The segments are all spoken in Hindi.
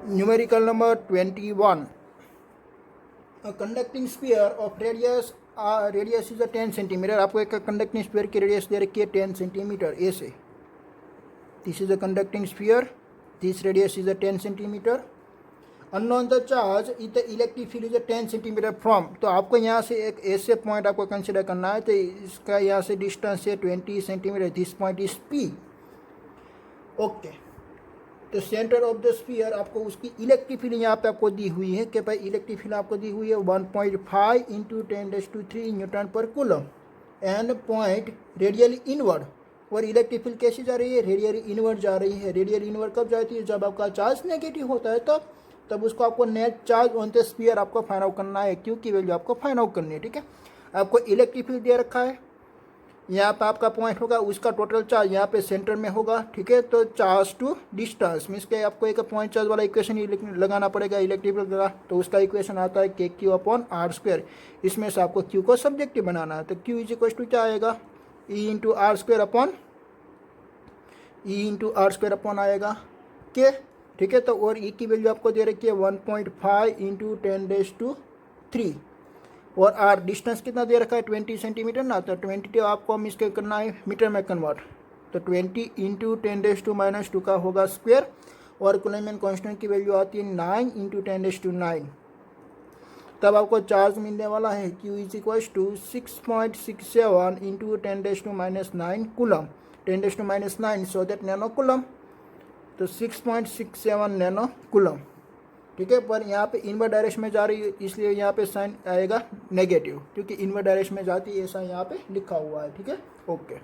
Numerical number 21. A conducting sphere of radius is a 10 centimeter. आपको एक conducting sphere की radius दे रखी है 10 centimeter ऐसे. This is a conducting sphere. This radius is a 10 centimeter. Unknown the charge if the electric field is a 10 centimeter from. तो आपको यहाँ से एक ऐसे पॉइंट आपको कंसिडर करना है. तो इसका यहाँ से डिस्टेंस है 20 centimetre. This point is P. Okay. तो सेंटर ऑफ द स्फीयर आपको उसकी इलेक्ट्रिक फील्ड यहाँ पे आपको दी हुई है कि भाई इलेक्ट्रिक फील्ड आपको दी हुई है 1.5 इंटू 10⁻³ न्यूटन पर coulomb and point radially inward. और इलेक्ट्रिक फील्ड कैसी जा रही है? रेडियली इनवर्ड जा रही है. रेडियली इनवर्ड कब जाती है? जब आपका चार्ज नेगेटिव होता है तब उसको आपको net charge on the sphere आपको फाइंड आउट करना है. क्यू की वैल्यू आपको फाइंड आउट करनी है. ठीक है. आपको इलेक्ट्रिक फील्ड दे रखा है. यहाँ पे आपका पॉइंट होगा, उसका टोटल चार्ज यहाँ पे सेंटर में होगा. ठीक है. तो चार्ज टू डिस्टेंस मीन्स के आपको एक पॉइंट चार्ज वाला इक्वेशन लगाना पड़ेगा इलेक्ट्रिक फील्ड का. तो उसका इक्वेशन आता है KQ/R². इसमें से आपको Q को सब्जेक्टिव बनाना है. तो Q इज इक्वल टू क्या आएगा? E/R² अपॉन आएगा के. ठीक है. तो और E की वैल्यू आपको दे रखी है 1.5 इंटू 10⁻³ और R डिस्टेंस कितना दे रखा है? 20 सेंटीमीटर ना. तो 20 आपको हम इसके करना है मीटर में कन्वर्ट. तो 20 इंटू 10⁻² का होगा स्क्वायर. और कूलम्ब कांस्टेंट की वैल्यू आती है 9 इंटू 10⁻⁹. तब आपको चार्ज मिलने वाला है Q is equal to 6.67 into 10⁻⁹ coulomb. 10⁻⁹ so that nano coulomb. तो 6.67 नैनो कूलम. ठीक है. पर यहाँ पे इनवर्ड डायरेक्शन में जा रही है इसलिए यहाँ पे साइन आएगा नेगेटिव, क्योंकि इनवर्ड डायरेक्शन में जाती है ऐसा यहाँ पे लिखा हुआ है. ठीक है. Okay.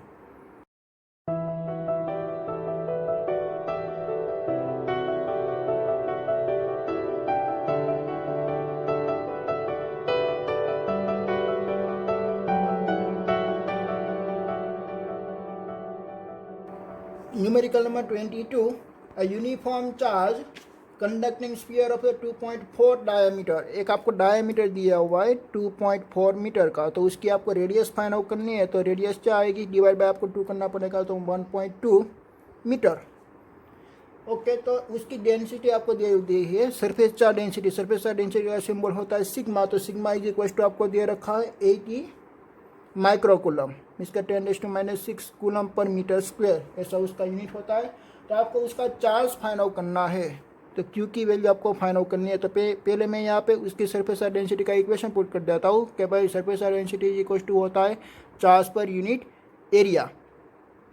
Numerical number 22. A uniform charge conducting sphere of 2.4 diameter. एक आपको डायमीटर दिया हुआ है 2.4 मीटर का. तो उसकी आपको रेडियस फाइंड आउट करनी है. तो रेडियस क्या आएगी? डिवाइड बाय आपको 2 करना पड़ेगा. तो 1.2 मीटर. ओके. तो उसकी डेंसिटी आपको दे दी है surface charge density. Surface charge density का सिंबल होता है सिग्मा. तो सिग्मा इज इक्वल टू आपको दे रखा है 80 माइक्रो कूलम. इसका 10⁻⁶ कूलम पर मीटर स्क्वायर ऐसा उसका यूनिट होता है. तो आपको उसका चार्ज फाइंड आउट करना है. तो Q की वैल्यू आपको फाइंड आउट करनी है. तो पहले मैं यहाँ पे उसकी सरफेस चार्ज डेंसिटी का इक्वेशन पुट कर देता हूँ कि भाई surface charge density equal to होता है charge per unit area.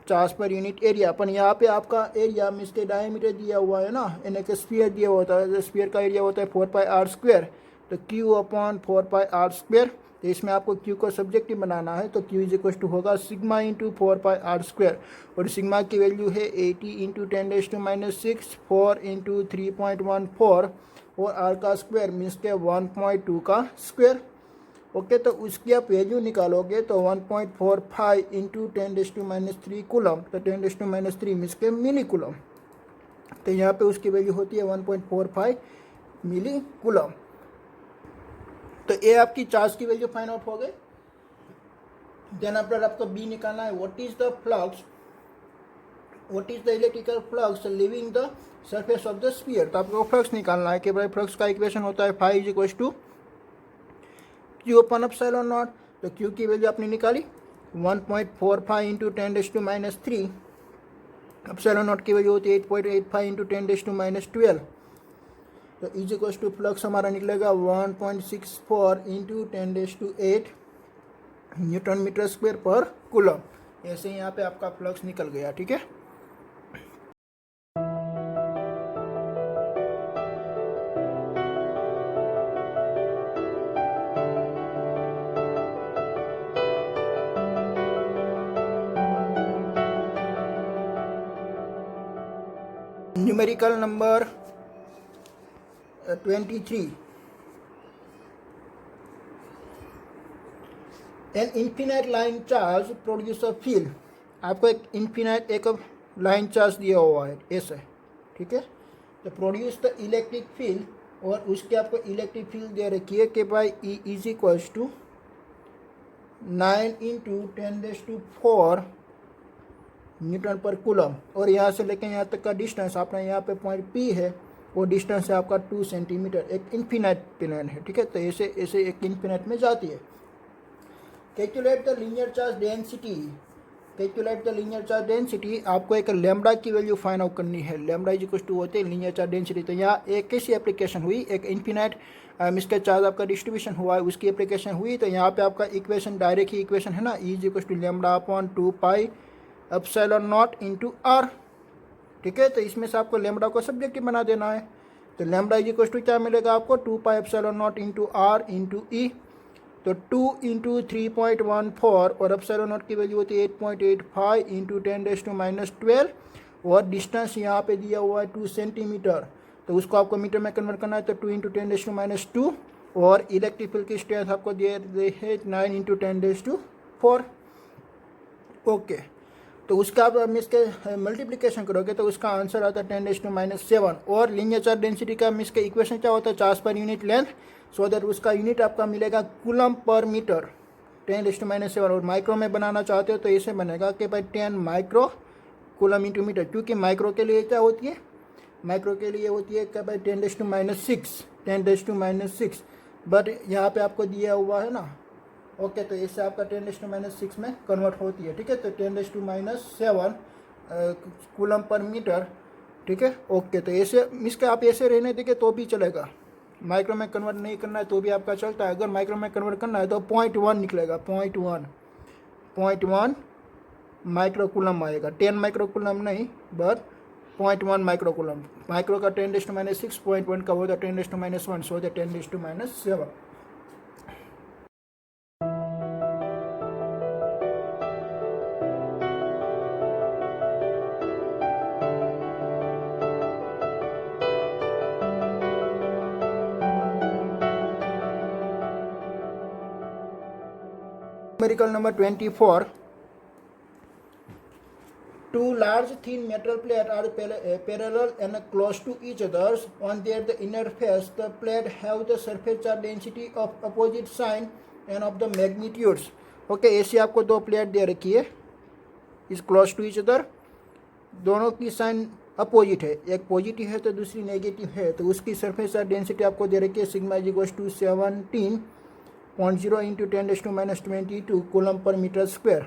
Charge per unit area. अपन यहाँ पे आपका एरिया मीन्स के डायमीटर दिया हुआ है ना, यानी कि स्फीयर दिया होता है. स्फीयर का एरिया होता है 4πr². तो Q/4πr². तो इसमें आपको Q को सब्जेक्टिव बनाना है. तो Q इज इक्वल टू होगा सिग्मा इंटू 4πr². और सिग्मा की वैल्यू है 80 इंटू 10⁻⁶, 4 इंटू 3.14 और R का स्क्वायर मीन्स के 1.2 का स्क्वायर. ओके. तो उसकी आप वैल्यू निकालोगे तो 1.45 इंटू 10⁻³ कूलम. तो 10⁻³ मीन्स के मिली कूलम. तो यहाँ पे उसकी वैल्यू होती है 1.45 मिली कूलम. तो ये आपकी चार्ज की वैल्यू फाइंड आउट हो गई. देन आफ्टर आपको बी निकालना है. What is the electrical flux living the surface of the sphere. तो आपको फ्लक्स निकालना है कि भाई फ्लक्स का इक्वेशन होता है phi is equal to Q/ε0. तो Q की वैल्यू आपने निकाली 1.45 इंटू 10⁻³ ε0 की वैल्यू होती है 8.85 इंटू 10⁻12. तो इज इक्वल टू फ्लक्स हमारा निकलेगा 1.64 इंटू 10⁸ न्यूटन मीटर स्क्वायर पर कूलम. ऐसे यहाँ पे आपका फ्लक्स निकल गया. ठीक है. Numerical number 23. An infinite line charge produce a field. आपको एक इन्फिनाइट एक लाइन चार्ज दिया हुआ है ऐसे. ठीक है. तो प्रोड्यूस द इलेक्ट्रिक फील्ड. और उसके आपको इलेक्ट्रिक फील्ड दे रखी है कि भाई E is equal to 9 into 10⁻⁴ newton पर कूलम. और यहाँ से लेकर यहाँ तक का डिस्टेंस अपना यहाँ पे पॉइंट P है. और डिस्टेंस है आपका 2 सेंटीमीटर। एक इन्फिनाइट प्लेन है, ठीक है। तो ऐसे ऐसे एक इन्फिनाइट में जाती है। Calculate the linear charge density. Calculate the linear charge density, आपको एक लैम्बडा की वैल्यू फाइंड आउट करनी है। लैम्बडा इज इक्वल टू होते हैं लीनियर चार्ज डेंसिटी। तो यहाँ एक कैसी एप्लीकेशन हुई, एक इन्फिनाइट इसका चार्ज आपका डिस्ट्रीब्यूशन हुआ है, उसकी एप्लीकेशन हुई। तो यहाँ पे आपका इक्वेशन डायरेक्ट ही इक्वेशन है ना, E is equal to lambda upon 2 pi epsilon not into R, ठीक है। तो इसमें से आपको लैम्बडा को सब्जेक्टिव बना देना है। तो लैम्बडा इज इक्वल टू क्या मिलेगा आपको, 2 pi epsilon not into R into E. तो 2 इंटू 3.14 और एप्सिलॉन नॉट की वैल्यू होती है 8.85 इंटू 10⁻12 और डिस्टेंस यहाँ पे दिया हुआ है 2 सेंटीमीटर। तो उसको आपको मीटर में कन्वर्ट करना है। तो 2 इंटू 10⁻2 और इलेक्ट्रिक फील्ड की स्ट्रेंथ आपको दिए है 9 इंटू 10⁴। ओके, तो उसका आप इसके मल्टीप्लिकेशन करोगे तो उसका आंसर आता है 10⁻7। और लीनियर चार्ज डेंसिटी का इसका इक्वेशन क्या होता है, charge per unit length. So that उसका यूनिट आपका मिलेगा कूलम पर मीटर, 10⁻7। और माइक्रो में बनाना चाहते हो तो ऐसे बनेगा कि भाई 10 माइक्रो कूलम इंटू मीटर, क्योंकि माइक्रो के लिए क्या होती है, माइक्रो के लिए होती है क्या भाई 10⁻6, बट यहाँ पे आपको दिया हुआ है ना। ओके, तो इससे आपका 10⁻6 में कन्वर्ट होती है, ठीक है। तो 10⁻7 कूलम पर मीटर, ठीक है। ओके, तो ऐसे इसके आप ऐसे रहने देंगे तो भी चलेगा, माइक्रो में कन्वर्ट नहीं करना है तो भी आपका चलता है। अगर माइक्रो में कन्वर्ट करना है तो 0.1 निकलेगा, 0.1 माइक्रो कूलम आएगा। 10 माइक्रो कूलम नहीं, बट 0.1 माइक्रो कूलम। माइक्रो का 10⁻6, 0.1 का होगा 10⁻1, सो 10⁻7। Numerical number 24. Two large thin metal plates are parallel and close to each other. On their the inner face, the plate have the surface charge density of opposite sign and of the magnitudes. Okay, ऐसी आपको दो प्लेट दे रखी है, is close to each other, दोनों की साइन अपोजिट है, एक पॉजिटिव है तो दूसरी नेगेटिव है। तो उसकी सरफेस चार्ज डेंसिटी आपको दे रखी है sigma is equal to 17.0 into 10⁻22 coulomb पर मीटर स्क्वायर।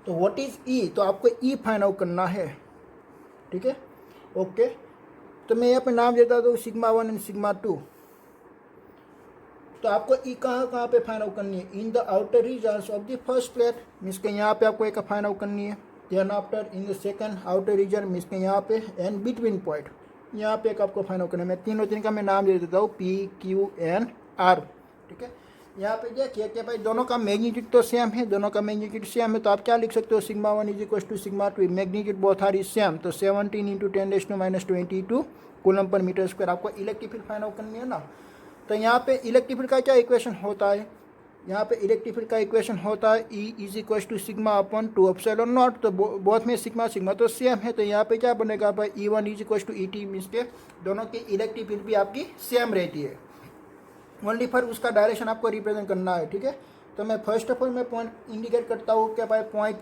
तो व्हाट इज ई, तो आपको ई फाइंड आउट करना है, ठीक है। ओके, तो मैं यहाँ पे नाम देता हूँ सिग्मा 1 एंड सिग्मा 2। तो आपको ई कहाँ पे फाइंड आउट करनी है, in the outer regions of the first plate, means के यहाँ पे आपको एक फाइंड आउट करनी है। Then after in the second outer region, means के यहाँ पे, एंड बिटवीन पॉइंट यहाँ पे एक आपको फाइंड आउट करना है। मैं तीन का मैं नाम दे देता हूँ, पी क्यू एन आर, ठीक है। यहाँ पे देखिए कि भाई दोनों का मैग्नीट्यूड तो सेम है, दोनों का मैग्नीट्यूड सेम है। तो आप क्या लिख सकते हो, sigma 1 is equal to sigma 2, magnitude both are is same. तो 17 इंटू 10⁻22 कूलम पर मीटर स्क्वायर। आपको इलेक्ट्रिक फील्ड फाइंड आउट करनी है ना। तो यहाँ पे इलेक्ट्रिक फील्ड का क्या इक्वेशन होता है, यहाँ पे इलेक्ट्रिक फील्ड का इक्वेशन होता है E is equal to sigma upon 2 epsilon naught. तो बोथ में सिग्मा तो सेम है। तो यहाँ पे क्या बनेगा भाई, E1 is equal to ET, means के दोनों की इलेक्ट्रिक फील्ड भी आपकी सेम रहती है, ओनली फॉर उसका डायरेक्शन आपको रिप्रेजेंट करना है, ठीक है। तो मैं फर्स्ट ऑफ ऑल मैं पॉइंट इंडिकेट करता हूँ क्या भाई, पॉइंट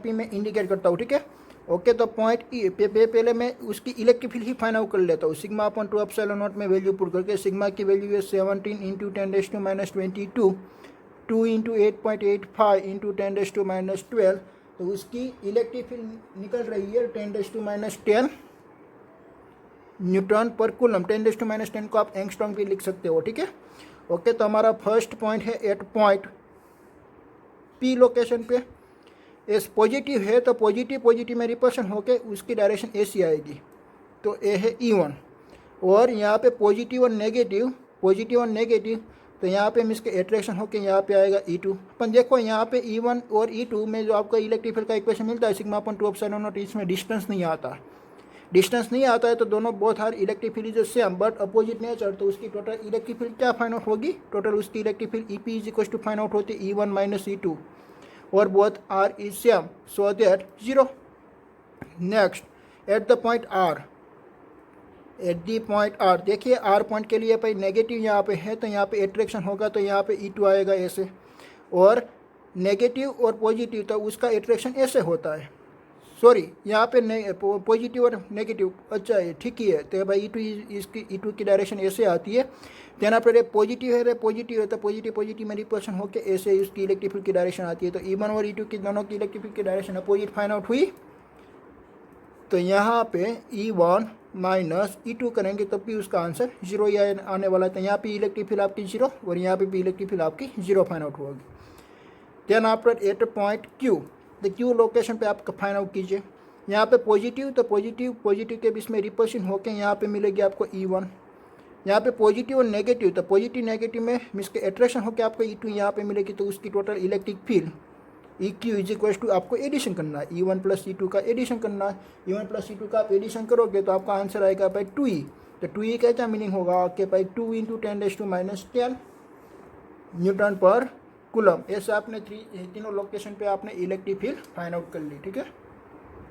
पी में इंडिकेट करता हूँ, ठीक है। ओके, तो पॉइंट ई पे पहले मैं उसकी इलेक्ट्रिक फील्ड ही फाइंड आउट कर लेता हूँ। सिग्मा अपॉन 2 एप्सिलॉन नॉट में वैल्यू पुट करके, सिग्मा की वैल्यू है 17 इंटू 10⁻22, 2 इंटू 8.85 इंटू 10⁻12। तो उसकी इलेक्ट्रिक फील्ड निकल रही है 10⁻10 न्यूटन पर कूलम। 10⁻10 को आप एंगस्ट्रॉम भी लिख सकते हो, ठीक है। ओके, तो हमारा फर्स्ट पॉइंट है एट पॉइंट पी लोकेशन पे। एस पॉजिटिव है तो पॉजिटिव में रिपल्शन होके उसकी डायरेक्शन ऐसी आएगी। तो ए है E1, और यहाँ पे पॉजिटिव और नेगेटिव, तो यहाँ पे इसके एट्रैक्शन होके यहाँ पे आएगा E2। अपन देखो यहाँ पे E1 और E2 में जो आपको इलेक्ट्रिक फील्ड का इक्वेशन मिलता है सिग्मा अपॉन 2 एप्सिलॉन नॉट, इसमें डिस्टेंस नहीं आता है। तो दोनों both are electric field is same but opposite nature. तो उसकी टोटल इलेक्ट्रिक फील्ड क्या फाइंड आउट होगी, टोटल उसकी electric field EP is equal to find out होती है E1 माइनस E2, और both are is same, so that 0। Next at the point R, देखिए आर पॉइंट के लिए भाई नेगेटिव यहाँ पे है तो यहाँ पे एट्रैक्शन होगा, तो यहाँ पे E2 आएगा ऐसे, और नेगेटिव और पॉजिटिव तो उसका एट्रैक्शन ऐसे होता है। सॉरी यहाँ पे पॉजिटिव और नेगेटिव, अच्छा है ठीक ही है। तो भाई ई टू की डायरेक्शन ऐसे आती है, तेना पर पॉजिटिव है तो पॉजिटिव पॉजिटिव में रिपल्शन होकर ऐसे इसकी इलेक्ट्रिक फील्ड की डायरेक्शन आती है। तो ई वन और ई टू की दोनों की इलेक्ट्रिक फील्ड की डायरेक्शन अपोजिट फाइंड आउट हुई। तो यहाँ पे E1 माइनस E2 करेंगे तब भी उसका आंसर 0 ही आने वाला है। तो यहाँ पे इलेक्ट्रिक फील्ड आपकी 0 और यहाँ पे भी इलेक्ट्रिक फील्ड आपकी 0 फाइंड आउट होगी। Then after at point Q, the Q location पे आप फाइंड आउट कीजिए। यहाँ पे पॉजिटिव, तो पॉजिटिव के बीच में रिपल्शन होकर यहाँ पे मिलेगी आपको E1। यहाँ पे पॉजिटिव और नेगेटिव, तो पॉजिटिव नेगेटिव में मीन्स के अट्रैक्शन होकर आपको E2 यहाँ पे मिलेगी। तो उसकी total electric field EQ is equal to आपको एडिशन करना है, E1 प्लस E2 का एडिशन करना है। E1 प्लस E2 का आप एडिशन करोगे तो आपका आंसर आएगा भाई 2E। तो 2E का क्या मीनिंग होगा कि भाई 2 इंटू 10⁻⁻10 न्यूटन पर कूलम। ऐसे आपने तीनों लोकेशन पे आपने इलेक्ट्रिक फील्ड फाइंड आउट कर ली, ठीक है।